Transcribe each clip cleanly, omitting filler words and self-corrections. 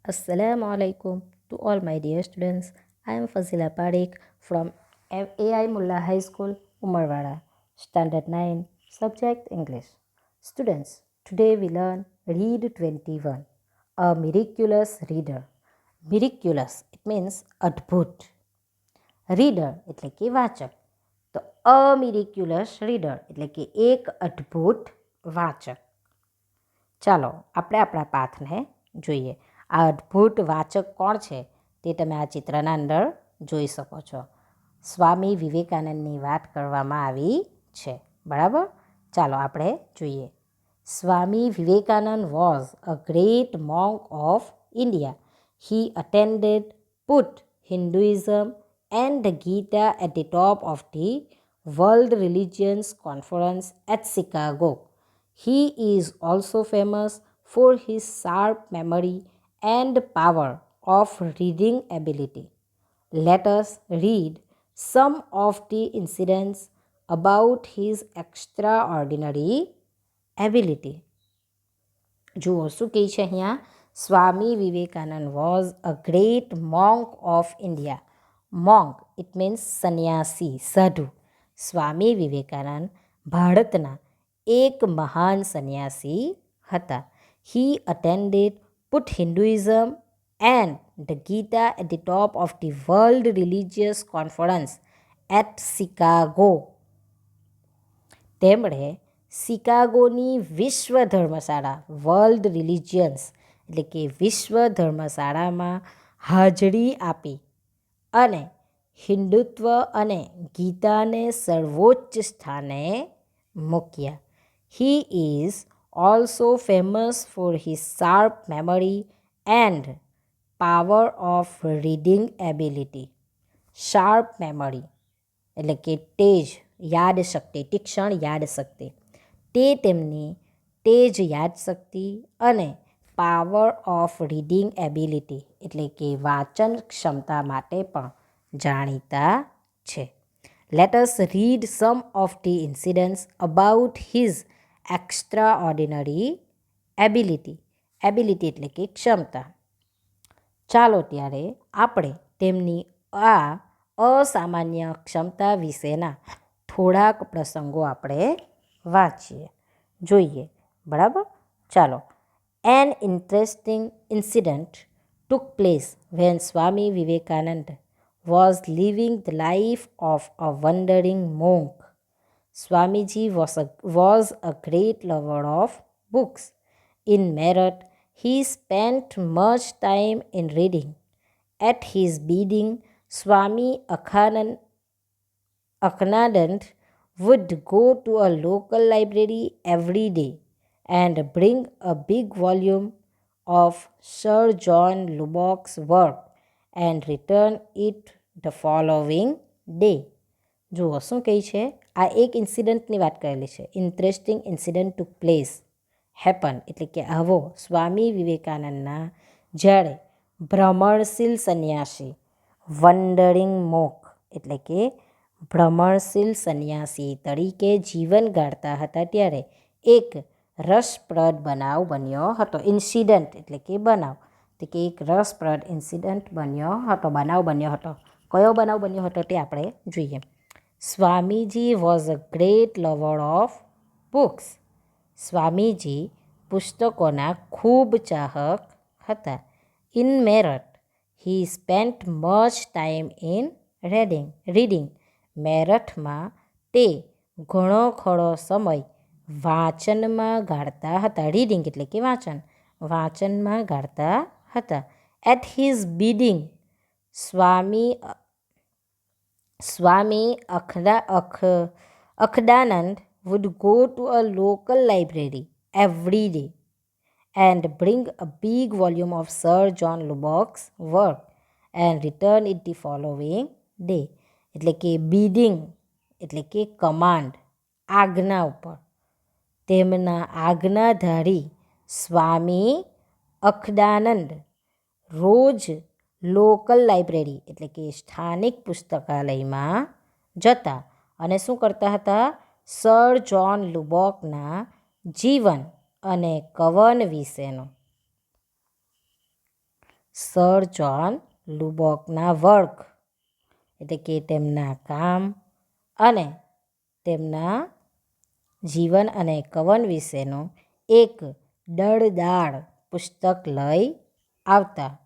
Assalamu alaikum to all my dear students. I am Fazila Parekh from AI Mullah High School, Umarwada, Standard 9, Subject English. Students, today we learn Read 21, a miraculous reader. Miraculous, it means adbhut. Reader એટલે કે વાચક. તો અમિરિક્યુલસ reader એટલે કે એક અદ્ભુત વાચક. ચાલો આપણે આપણા પાઠને જોઈએ. આ અદ્ભુત વાચક કોણ છે તે તમે આ ચિત્રના અંદર જોઈ શકો છો. સ્વામી વિવેકાનંદની વાત કરવામાં આવી છે, બરાબર. ચાલો આપણે જોઈએ. Swami Vivekananda was a great monk of India. He attended put Hinduism and the Gita at the top of the World Religions Conference at Chicago. He is also famous for his sharp memory and power of reading ability. Let us read some of the incidents about his extraordinary ability. જુઓ શું કહે છે અહીંયા. Swami Vivekananda was a great monk of India. Monk it means સન્યાસી, સાધુ. સ્વામી વિવેકાનંદ ભારતના એક મહાન સન્યાસી હતા. He attended put Hinduism and the Gita at the top of the world religious conference at Chicago. તેમણે શિકાગોની વિશ્વ ધર્મશાળા, વર્લ્ડ રિલિજિયન્સ એટલે કે વિશ્વ ધર્મશાળામાં હાજરી આપી અને હિન્દુત્વ અને ગીતાને સર્વોચ્ચ સ્થાને મૂક્યા. He is also famous for his sharp memory end power of reading ability. Sharp memory એટલે કે તેજ યાદશક્તિ, તીક્ષ્ણ યાદશક્તિ. તે તેમની તેજ યાદશક્તિ અને પાવર ઓફ રીડિંગ એબિલિટી એટલે કે વાંચન ક્ષમતા માટે પણ જાણીતા છે. Let us read some of the incidents about his extraordinary ability. Ability એટલે કે ક્ષમતા. ચાલો ત્યારે આપણે તેમની આ અસામાન્ય ક્ષમતા વિશેના થોડાક પ્રસંગો આપણે વાંચીએ, જોઈએ, બરાબર. ચાલો. An interesting incident took place when Swami Vivekananda was living the life of a wandering monk. Swamiji was a great lover of books. In Meerut, he spent much time in reading. At his bidding, Swami Akhanand would go to a local library every day and bring a big volume of Sir John Lubbock's work and return it the following day. જુઓ શું કહે છે. આ એક ઇન્સિડન્ટની વાત કરેલી છે. Interesting incident ટુક place, happen એટલે કે આવો સ્વામી વિવેકાનંદના જ્યારે ભ્રમણશીલ સંન્યાસી, વન્ડરિંગ મોક એટલે કે ભ્રમણશીલ સંન્યાસી તરીકે જીવન ગાળતા હતા ત્યારે એક રસપ્રદ બનાવ બન્યો હતો. ઇન્સિડન્ટ એટલે કે બનાવ, તો કે એક રસપ્રદ ઇન્સિડન્ટ બન્યો હતો, બનાવ બન્યો હતો. કયો બનાવ બન્યો હતો તે આપણે જોઈએ. Swamiji was a great lover of books. Swamiji પુસ્તકોના ખૂબ ચાહક હતા. In Meerut he spent much time in reading. મેરઠમાં તે ઘણો ખરો સમય વાંચનમાં ગાળતા હતા. રીડિંગ એટલે કે વાંચન, વાંચનમાં ગાળતા હતા. At his bidding, Swami Akhandananda would go to a local library every day and bring a big volume of Sir John Lubbock's work and return it the following day. એટલે કે બિડિંગ એટલે કે કમાન્ડ, આજ્ઞા ઉપર. તેમના આજ્ઞાધારી સ્વામી અખદાનંદ રોજ લોકલ લાઇબ્રેરી એટલે કે સ્થાનિક પુસ્તકાલયમાં જતા અને શું કરતા હતા. સર જોન લુબોકના જીવન અને કવન વિશેનો સર જ્હોન લુબોકના વર્ક એટલે કે તેમના કામ અને તેમના જીવન અને કવન વિશેનું એક દળદાળ પુસ્તક લઈ આવતા.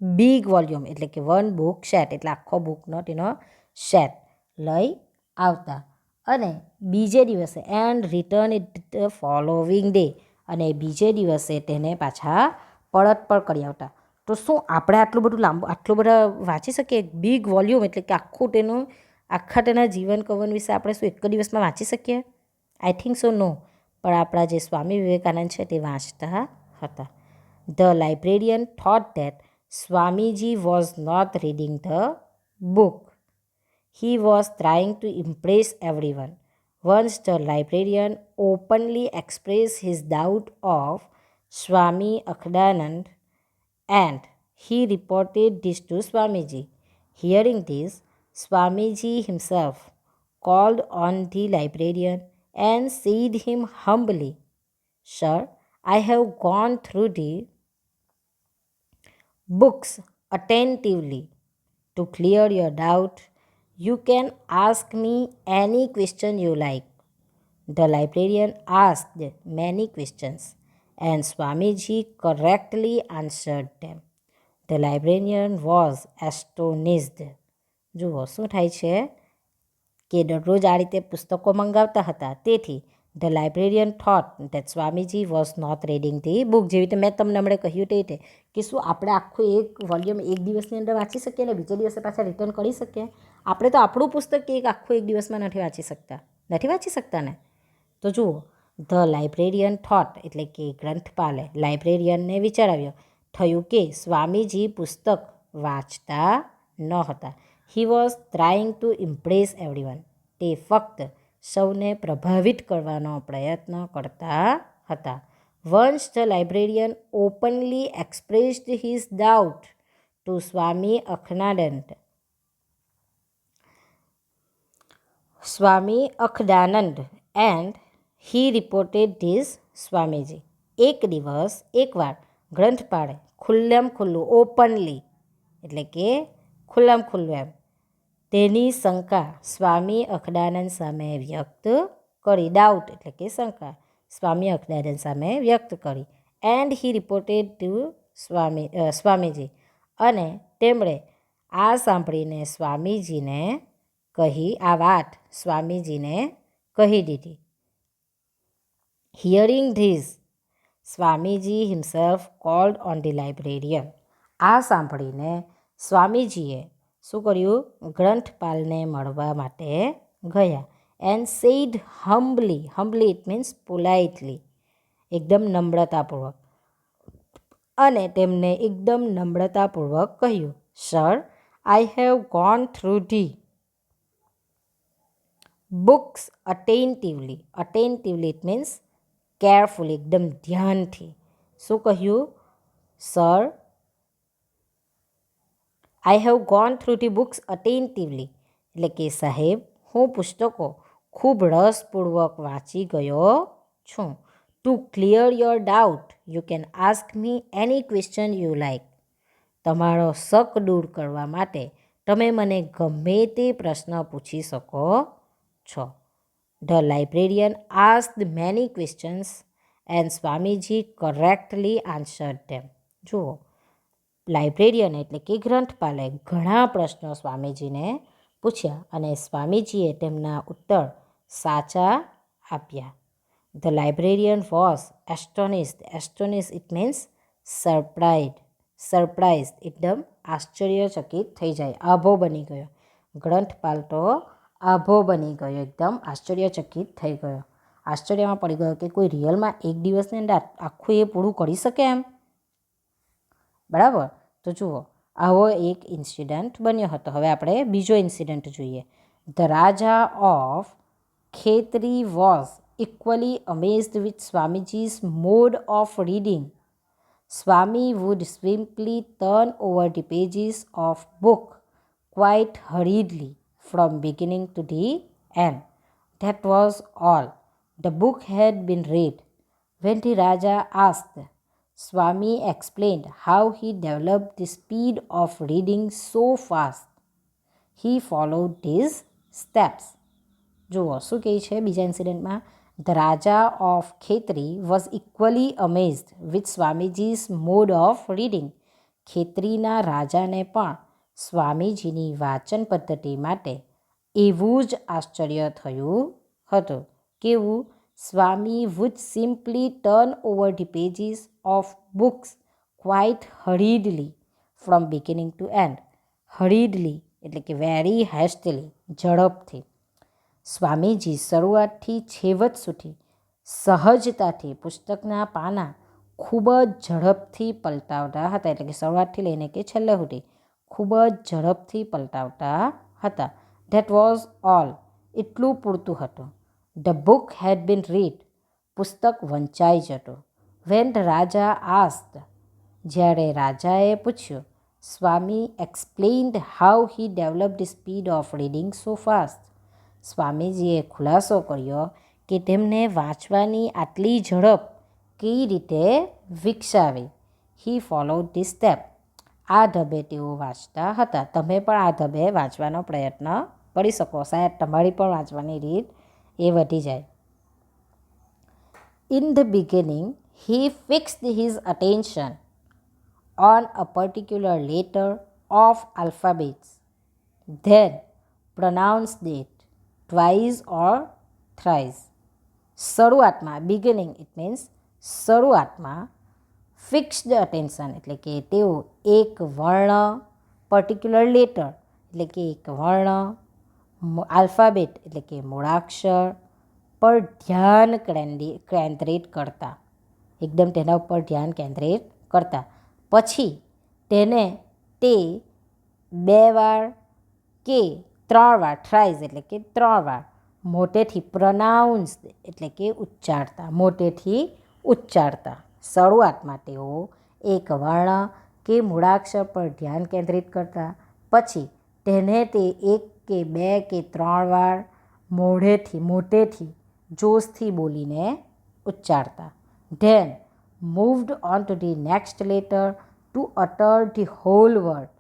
બિગ વોલ્યુમ એટલે કે વન બુક સેટ એટલે આખો બુકનો તેનો સેટ લઈ આવતા અને બીજે દિવસે and return it the following day અને બીજે દિવસે તેને પાછા પરત પર કરી આવતા. તો શું આપણે આટલું બધું લાંબુ આટલું બધા વાંચી શકીએ? બિગ વોલ્યુમ એટલે કે આખું તેનું આખા તેના જીવન કવન વિશે આપણે શું એક જ દિવસમાં વાંચી શકીએ? આઈ થિંક સો નો. પણ આપણા જે સ્વામી વિવેકાનંદ છે તે વાંચતા હતા. The librarian thought that Swamiji was not reading the book. He was trying to impress everyone. Once the librarian openly expressed his doubt of Swami Akhandanand and he reported this to Swamiji. Hearing this, Swamiji himself called on the librarian and said him humbly, "Sir, I have gone through the books attentively. To clear your doubt, you can ask me any question you like." The librarian asked many questions, and Swamiji correctly answered them. The librarian was astonished. જુઓ શું થાય છે કે દરરોજ આ રીતે પુસ્તકો મંગાવતા હતા. તેથી the librarian thought that Swamiji was not reading the book. જેવી રીતે મેં તમને હમણાં કહ્યું તે રીતે કે શું આપણે આખું એક વોલ્યુમ એક દિવસની અંદર વાંચી શકીએ ને બીજા દિવસે પાછા રિટર્ન કરી શકીએ? આપણે તો આપણું પુસ્તક એક આખું એક દિવસમાં નથી વાંચી શકતા ને. તો જુઓ, ધ લાઇબ્રેરિયન થોટ એટલે કે ગ્રંથપાલે લાઇબ્રેરિયનને વિચાર આવ્યો થયું કે સ્વામીજી પુસ્તક વાંચતા ન હતા. He was trying to impress everyone. તે ફક્ત સૌને પ્રભાવિત કરવાનો પ્રયત્ન કરતા હતા. Once the librarian openly expressed his doubt to Swami Akhandananda and he reported this Swamiji. એકવાર ગ્રંથપાળે ખુલ્લું ઓપનલી એટલે કે ખુલ્લું એમ તેની શંકા સ્વામી અખંડાનંદ સામે વ્યક્ત કરી. ડાઉટ એટલે કે શંકા સ્વામી અખંડાનંદ સામે વ્યક્ત કરી. And he reported to Swamiji અને તેમણે આ સાંભળીને આ વાત સ્વામીજીને કહી દીધી. Hearing this, Swamiji himself called on the librarian. આ સાંભળીને સ્વામીજીએ શું કર્યું? ગ્રંથપાલને મળવા માટે ગયા. And said humbly it means politely, એકદમ નમ્રતાપૂર્વક, અને તેમને એકદમ નમ્રતાપૂર્વક કહ્યું, "sir, I have gone through the books attentively." Attentively it means carefully, એકદમ ધ્યાનથી. શું કહ્યું? Sir, I have gone through the books અટેન્ટિવલી એટલે કે સાહેબ, હું પુસ્તકો ખૂબ રસપૂર્વક વાંચી ગયો છું. To clear your doubt, you can ask me any question you like. તમારો શક દૂર કરવા માટે તમે મને ગમે તે પ્રશ્ન પૂછી શકો છો. The librarian asked many questions and Swamiji correctly answered them. જુઓ, લાઇબ્રેરિયન એટલે કે ગ્રંથપાલે ઘણા પ્રશ્નો સ્વામીજીને પૂછ્યા અને સ્વામીજીએ તેમના ઉત્તર સાચા આપ્યા. The librarian was astonished it means surprised, એકદમ આશ્ચર્યચકિત થઈ જાય, આભો બની ગયો. ગ્રંથપાલ તો આભો બની ગયો, એકદમ આશ્ચર્યચકિત થઈ ગયો, આશ્ચર્યમાં પડી ગયો કે કોઈ રિયલમાં એક દિવસની અંદર આખું એ પૂરું કરી શકે એમ. બરાબર. તો જુઓ, આવો એક ઇન્સિડન્ટ બન્યો હતો. હવે આપણે બીજો ઇન્સિડન્ટ જોઈએ. The Raja of Khetri was equally amazed with Swamiji's mode of reading. Swami would simply turn over the pages of book quite hurriedly from beginning to the end. That was all. The book had been read. When the Raja asked, Swami explained how he developed the speed of reading so fast. He followed these steps. જુઓ શું કહે છે બીજા ઇન્સિડન્ટમાં. The Raja of Khetri was equally amazed with Swamiji's mode of reading. ખેતરીના રાજાને પણ સ્વામીજીની વાંચન પદ્ધતિ માટે એવું જ આશ્ચર્ય થયું હતું. કેવું? Swami would simply turn over the pages of books quite hurriedly from beginning to end. Hurriedly એટલે કે વેરી હેસ્ટલી, ઝડપથી. સ્વામીજી શરૂઆતથી છેવટ સુધી સહજતાથી પુસ્તકના પાના ખૂબ જ ઝડપથી પલટાવતા હતા. એટલે કે શરૂઆતથી લઈને કે છેલ્લે સુધી ખૂબ જ ઝડપથી પલટાવતા હતા. That was all. એટલું પૂરતું હતું. The book had been read. પુસ્તક વંચાઈ જતું. When the Raja asked. જ્યારે રાજાએ પૂછ્યું. Swami explained how he develop the speed of reading so fast. સ્વામીજીએ ખુલાસો કર્યો કે તેમને વાંચવાની આટલી ઝડપ કઈ રીતે વિકસાવી. હી ફોલોડ ધી સ્ટેપ. આ ઢબે તેઓ વાંચતા હતા. તમે પણ આ ઢબે વાંચવાનો પ્રયત્ન કરી શકો. શાયદ તમારી પણ વાંચવાની રીત એ વધી જાય. In the beginning he fixed his attention on a particular letter of alphabets, then pronounced it twice or thrice. શરૂઆતમાં બિગિનિંગ ઇટ મીન્સ શરૂઆતમાં ફિક્સ્ડ અટેન્શન એટલે કે તેઓ એક વર્ણ, પર્ટિક્યુલર લેટર એટલે કે એક વર્ણ, આલ્ફાબેટ એટલે કે મૂળાક્ષર પર ધ્યાન કેન્દ્રિત કરતા. એકદમ તેના ઉપર ધ્યાન કેન્દ્રિત કરતા. પછી તેને તે 2 વાર કે 3 વાર, થ્રાઇઝ એટલે કે 3 વાર મોટેથી, પ્રોનાઉન્સ્ડ એટલે કે ઉચ્ચારતા, મોટેથી ઉચ્ચારતા. શરૂઆતમાં તેઓ એક વર્ણ કે મૂળાક્ષર પર ધ્યાન કેન્દ્રિત કરતા. પછી તેને તે 1 કે 2 કે 3 વાર મોટેથી જોશથી બોલીને ઉચ્ચારતા. Then moved on to the next letter to utter the whole word.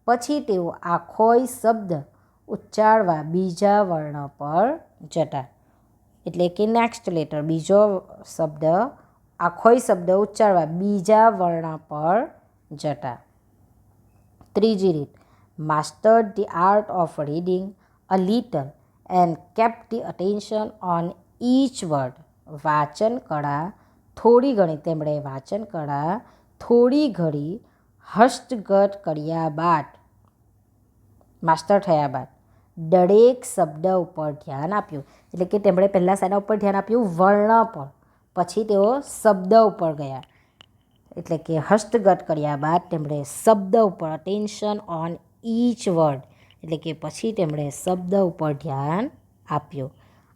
પછી તેઓ આખોય શબ્દ ઉચ્ચારવા બીજા વર્ણ પર જતા. એટલે કે નેક્સ્ટ લેટર, બીજો શબ્દ, આખોય શબ્દ ઉચ્ચારવા બીજા વર્ણ પર જતા. ત્રીજી રીત. Mastered the art of reading a little and kept the attention on each word. વાંચન કળા થોડી ઘણી, તેમણે વાંચન કળા થોડી ઘણી હસ્તગત કર્યા બાદ, માસ્ટર થયા બાદ દરેક શબ્દ ઉપર ધ્યાન આપ્યું. એટલે કે તેમણે પહેલાં શાના ઉપર ધ્યાન આપ્યું? વર્ણ પર. પછી તેઓ શબ્દ ઉપર ગયા. એટલે કે હસ્તગત કર્યા બાદ તેમણે શબ્દ ઉપર, અટેન્શન ઓન ઈચ વર્ડ એટલે કે પછી તેમણે શબ્દ ઉપર ધ્યાન આપ્યું.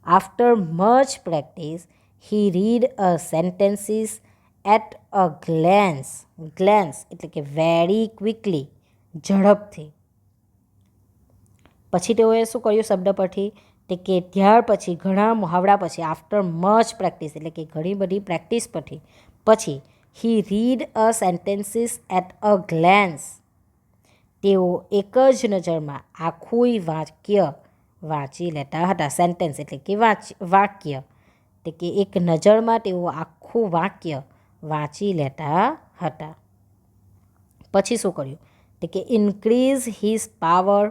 After much practice he read a sentences at a glance. Glance એટલે કે very quickly, ઝડપથી. પછી તેઓએ શું કર્યું શબ્દ પરથી? તે કે ત્યાર પછી ઘણા મુહાવરા પછી, આફ્ટર મચ પ્રેક્ટિસ એટલે કે ઘણી બધી પ્રેક્ટિસ પછી he read a sentences at a glance. તેઓ એક જ નજરમાં આખું વાક્ય વાંચી લેતા હતા. સેન્ટેન્સ એટલે કે વાક્ય. એટલે કે એક નજરમાં તેઓ આખું વાક્ય વાંચી લેતા હતા. પછી શું કર્યું? તો કે increase his power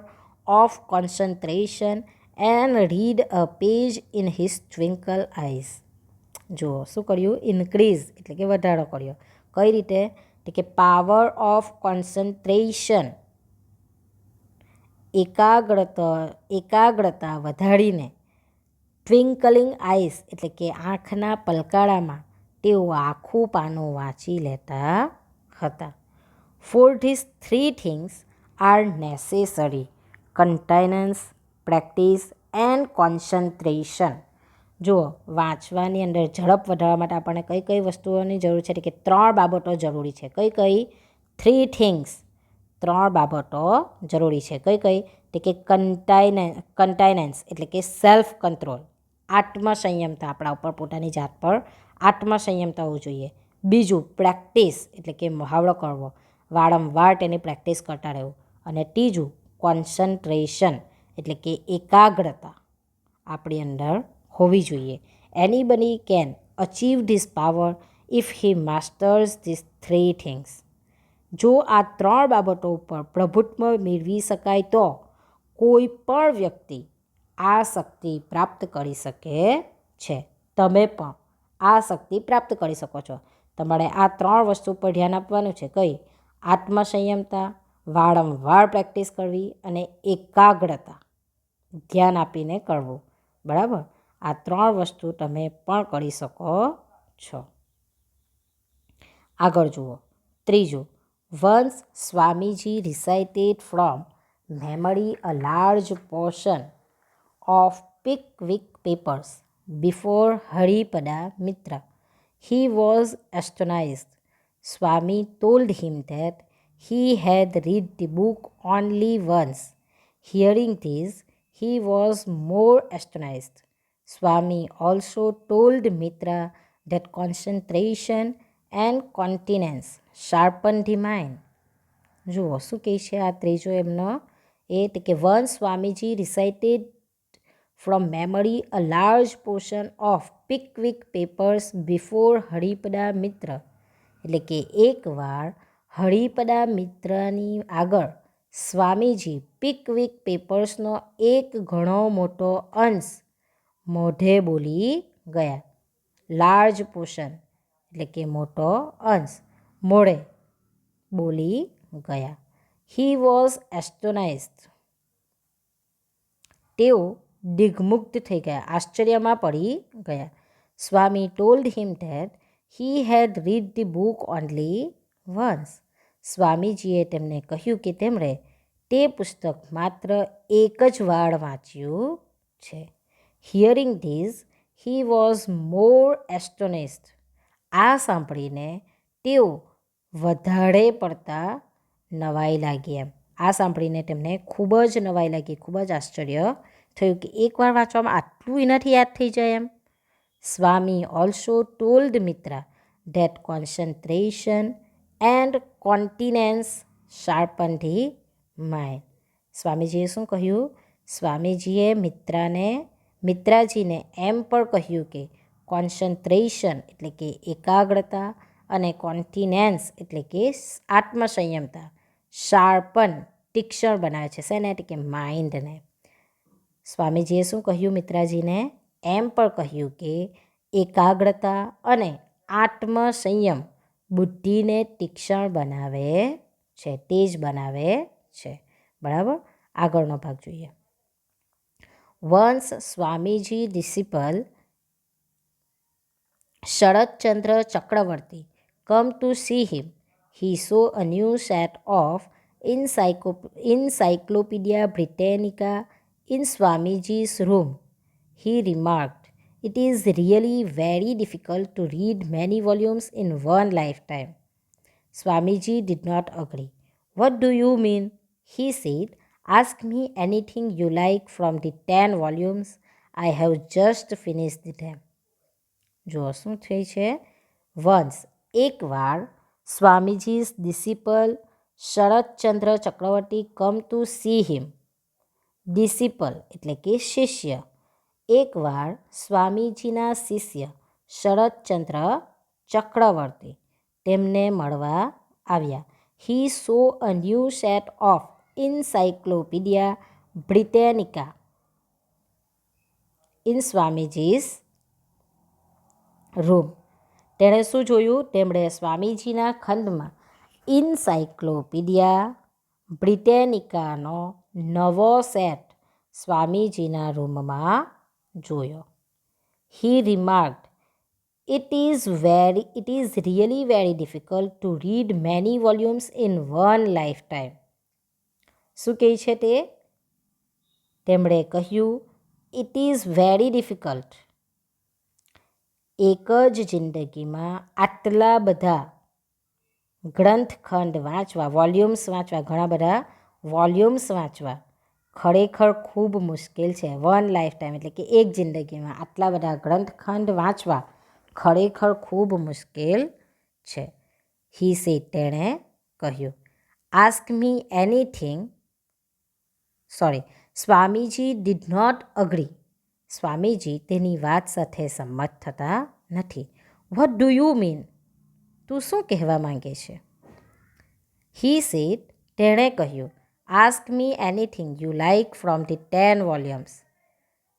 of concentration and read a page in his twinkle eyes. જુઓ શું કર્યું? ઇન્ક્રીઝ એટલે કે વધારો કર્યો. કઈ રીતે? તો કે પાવર ઓફ કોન્સન્ટ્રેશન, એકાગ્રતા વધારીને, ટ્વિંકલિંગ આઈસ એટલે કે આંખના પલકારામાં તેઓ આખું પાનું વાંચી લેતા હતા. For these 3 things are necessary: continence, practice and concentration. જુઓ વાંચવાની અંદર ઝડપ વધારવા માટે આપણને કઈ કઈ વસ્તુઓની જરૂર છે? કે 3 બાબતો જરૂરી છે. કઈ કઈ? 3 things. 3 બાબતો જરૂરી છે. કઈ કઈ? તો કે કન્ટેનન્સ એટલે કે સેલ્ફ કંટ્રોલ, આત્મસંયમતા, આપણા ઉપર પોતાની જાત પર આત્મસંયમતા હોવું જોઈએ. બીજું પ્રેક્ટિસ એટલે કે મહાવરો કરવો, વારંવાર તેની પ્રેક્ટિસ કરતા રહેવું. અને ત્રીજું કોન્સન્ટ્રેશન એટલે કે એકાગ્રતા આપણી અંદર હોવી જોઈએ. Anybody can achieve this power if he masters this 3 things. જો આ 3 બાબતો ઉપર પ્રભુત્વ મેળવી શકાય તો કોઈ પણ વ્યક્તિ આ શક્તિ પ્રાપ્ત કરી શકે છે. તમે પણ આ શક્તિ પ્રાપ્ત કરી શકો છો. તમારે આ 3 વસ્તુ પર ધ્યાન આપવાનું છે. કઈ? આત્મસંયમતા, વારંવાર પ્રેક્ટિસ કરવી અને એકાગ્રતા, ધ્યાન આપીને કરવું. બરાબર? આ 3 વસ્તુ તમે પણ કરી શકો છો. આગળ જુઓ. ત્રીજું, once Swamiji recited from memory a large portion of Pickwick Papers before Haripada Mitra. He was astonished. Swami told him that he had read the book only once. Hearing this, he was more astonished. Swami also told Mitra that concentration and continence sharpen the mind. જુઓ શું કહે છે આ ત્રીજો એમનો કે once Swamiji recited from memory a large portion of Pickwick Papers before Haripada Mitra. એટલે કે એકવાર હરિપદા મિત્રની આગળ સ્વામીજી પિકવિક પેપર્સનો એક ઘણો મોટો અંશ મોઢે બોલી ગયા. લાર્જ પોર્શન એટલે કે મોટો અંશ મોઢે બોલી ગયા. He was astonished. તેઓ દિગ્મુગ્ધ થઈ ગયા, આશ્ચર્યમાં પડી ગયા. Swami told him that he had read the book only once. સ્વામીજીએ તેમને કહ્યું કે તેમણે તે પુસ્તક માત્ર એક જ વાર વાંચ્યું છે. Hearing this he was more astonished. આ સાંભળીને તેઓ વધારે પડતા નવાઈ લાગી. એમ આ સાંભળીને તેમને ખૂબ જ નવાઈ લાગી, ખૂબ જ આશ્ચર્ય થયું કે એકવાર વાંચવામાં આટલું એનાથી યાદ થઈ જાય એમ. Swami also told Mitra that concentration and continence sharpen the mind. સ્વામીજીએ શું કહ્યું? સ્વામીજીએ મિત્રાજીને એમ પણ કહ્યું કે કોન્સન્ટ્રેશન એટલે કે એકાગ્રતા અને કોન્ટિનેન્સ એટલે કે આત્મસંયમતા શાર્પન તીક્ષ્ણ બનાવે છે. શેને? એટલે કે માઇન્ડને. સ્વામીજીએ શું કહ્યું મિત્રાજીને? એમ પણ કહ્યું કે એકાગ્રતા અને આત્મસંયમ બુદ્ધિને તીક્ષ્ણ બનાવે છે, તેજ બનાવે છે. બરાબર? આગળનો ભાગ જોઈએ. Once Swamiji disciple Sharatchandra Chakravarti come to see him. He saw a new set of Encyclopedia Britannica in Swamiji's room. He remarked, "It is really very difficult to read many volumes in one lifetime." Swamiji did not agree. "What do you mean?" he said. "Ask me anything you like from the 10 volumes. I have just finished them." જો શું થઈ છે? Once એકવાર Swamiji's disciple Sharatchandra Chakravarti come to see him. Disciple એટલે કે શિષ્ય. એકવાર સ્વામીજીના શિષ્ય શરદચંદ્ર ચક્રવર્તી તેમને મળવા આવ્યા. He saw a new set of Encyclopaedia Britannica in Swamiji's room. તેણે શું જોયું? તેમણે સ્વામીજીના ખંડમાં ઇન્સાઇક્લોપીડિયા બ્રિટેનિકાનો નવો સેટ સ્વામીજીના રૂમમાં જોયો. હી રિમાર્ક્ડ, "It is really very difficult to read many volumes in one lifetime." શું કહે છે તે? તેમણે કહ્યું, "It is very difficult." એક જ જિંદગીમાં આટલા બધા ગ્રંથખંડ વાંચવા, વોલ્યુમ્સ વાંચવા, ઘણા બધા વોલ્યુમ્સ વાંચવા ખરેખર ખૂબ મુશ્કેલ છે. વન લાઈફ ટાઈમ એટલે કે એક જિંદગીમાં આટલા બધા ગ્રંથખંડ વાંચવા ખરેખર ખૂબ મુશ્કેલ છે. હી સેડ, તેણે કહ્યું. Ask me anything, Swamiji did not agree. Swamiji તેની વાત સાથે સંમત થતા નથી. What do you mean? તું શું કહેવા માંગે છે? હી સેડ, તેણે કહ્યું. Ask me anything you like from the 10 volumes.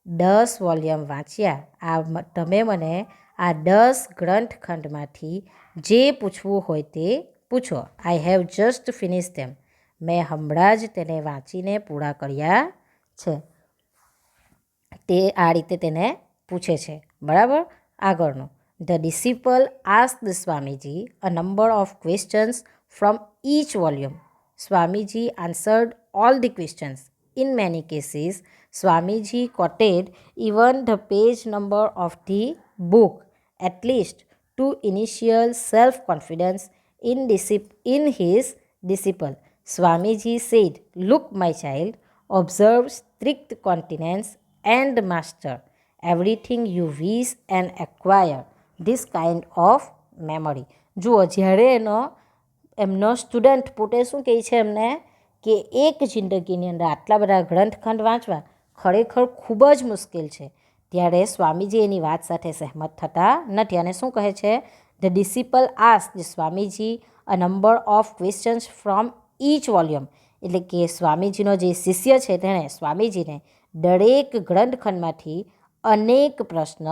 10 volume વાંચ્યા તમે મને આ 10 ગ્રંથખંડમાંથી જે પૂછવું હોય તે પૂછો. આઈ હેવ જસ્ટ ફિનિશ ધેમ. મેં હમણાં જ તેને વાંચીને પૂરા કર્યા છે. તે આ રીતે તેને પૂછે છે. બરાબર. આગળનું. The disciple asked Swamiji a number of questions from each volume. Swamiji answered all the questions. In many cases, Swamiji quoted even the page number of the book, at least to initial self-confidence in his disciple. Swamiji said, "Look, my child, observe strict continence and master everything you wish and acquire this kind of memory." જુઓ, જ્યારે એમનો student પોતે શું કહે છે એમને કે એક જિંદગીની અંદર આટલા બધા ગ્રંથખંડ વાંચવા ખરેખર ખૂબ જ મુશ્કેલ છે. ત્યારે સ્વામીજી એની વાત સાથે સહેમત થતા નથી અને શું કહે છે? The disciple asked Swamiji a number of questions from each volume. એટલે કે સ્વામીજીનો જે શિષ્ય છે તેણે સ્વામીજીને દરેક ગ્રંથખંડમાંથી અનેક પ્રશ્ન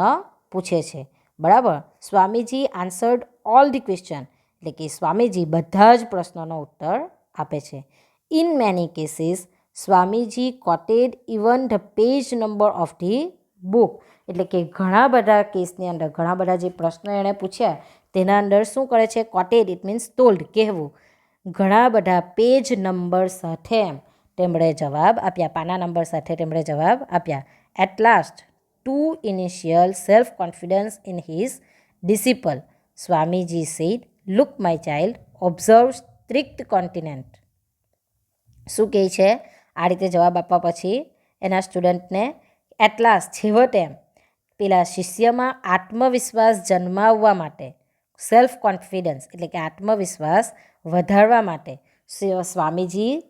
પૂછે છે. બરાબર. Swamiji answered all the question. એટલે કે સ્વામીજી બધા જ પ્રશ્નોનો ઉત્તર આપે છે. In many cases Swamiji coated even the page number of the book. એટલે કે ઘણા બધા કેસની અંદર ઘણા બધા જે પ્રશ્નો એણે પૂછ્યા તેના અંદર શું કરે છે? કોટેડ, ઇટ મીન્સ ટોલ્ડ, કહેવું. ઘણા બધા પેજ નંબર સાથે તેમણે જવાબ આપ્યા, પાના નંબર સાથે તેમણે જવાબ આપ્યા. At last to initial self confidence in his disciple, Swamiji said, "look my child, observe strict continent." શું કહે છે? આ રીતે જવાબ આપવા પછી એના સ્ટુડન્ટને એટલાસ્ટ, છેવટે પેલા શિષ્યમાં આત્મવિશ્વાસ જન્માવવા માટે, સેલ્ફ કોન્ફિડન્સ એટલે કે આત્મવિશ્વાસ વધારવા માટે સ્વામીજી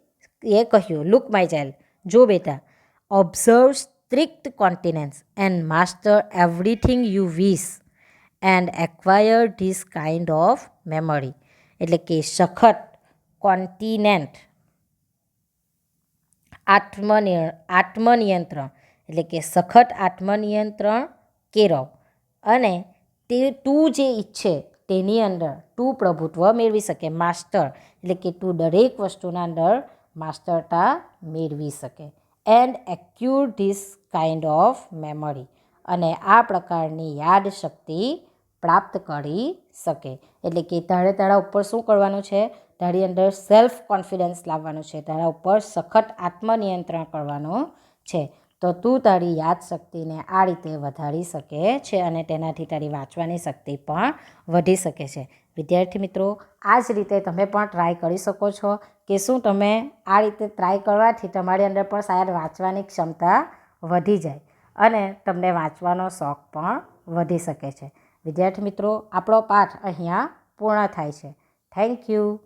એ કહ્યું, "લુક માય ચાઇલ્ડ, જો બેટા, observe strict continence and master everything you wish and acquire this kind of memory." એટલે કે સખત કોન્ટિનેન્ટ, આત્મનિયંત્રણ એટલે કે સખત આત્મનિયંત્રણ કેળવ અને તે તું જે ઈચ્છે તેની અંદર તું પ્રભુત્વ મેળવી શકે. માસ્ટર એટલે કે તું દરેક વસ્તુના અંદર માસ્ટરતા મેળવી શકે. And acquire this kind of memory, અને આ પ્રકારની યાદ શક્તિ પ્રાપ્ત કરી શકે. એટલે કે તારે તારા ઉપર શું કરવાનું છે? તારી અંદર સેલ્ફ કોન્ફિડન્સ લાવવાનું છે, તારા ઉપર સખત આત્મનિયંત્રણ કરવાનું છે. તો તું તારી યાદશક્તિને આ રીતે વધારી શકે છે અને તેનાથી તારી વાંચવાની શક્તિ પણ વધી શકે છે. વિદ્યાર્થી મિત્રો, આ જ રીતે તમે પણ ટ્રાય કરી શકો છો કે શું તમે આ રીતે ટ્રાય કરવાથી તમારી અંદર પણ શાયદ વાંચવાની ક્ષમતા વધી જાય અને તમને વાંચવાનો શોખ પણ વધી શકે છે. વિદ્યાર્થી મિત્રો, આપણો પાઠ અહીંયા પૂર્ણ થાય છે. Thank you.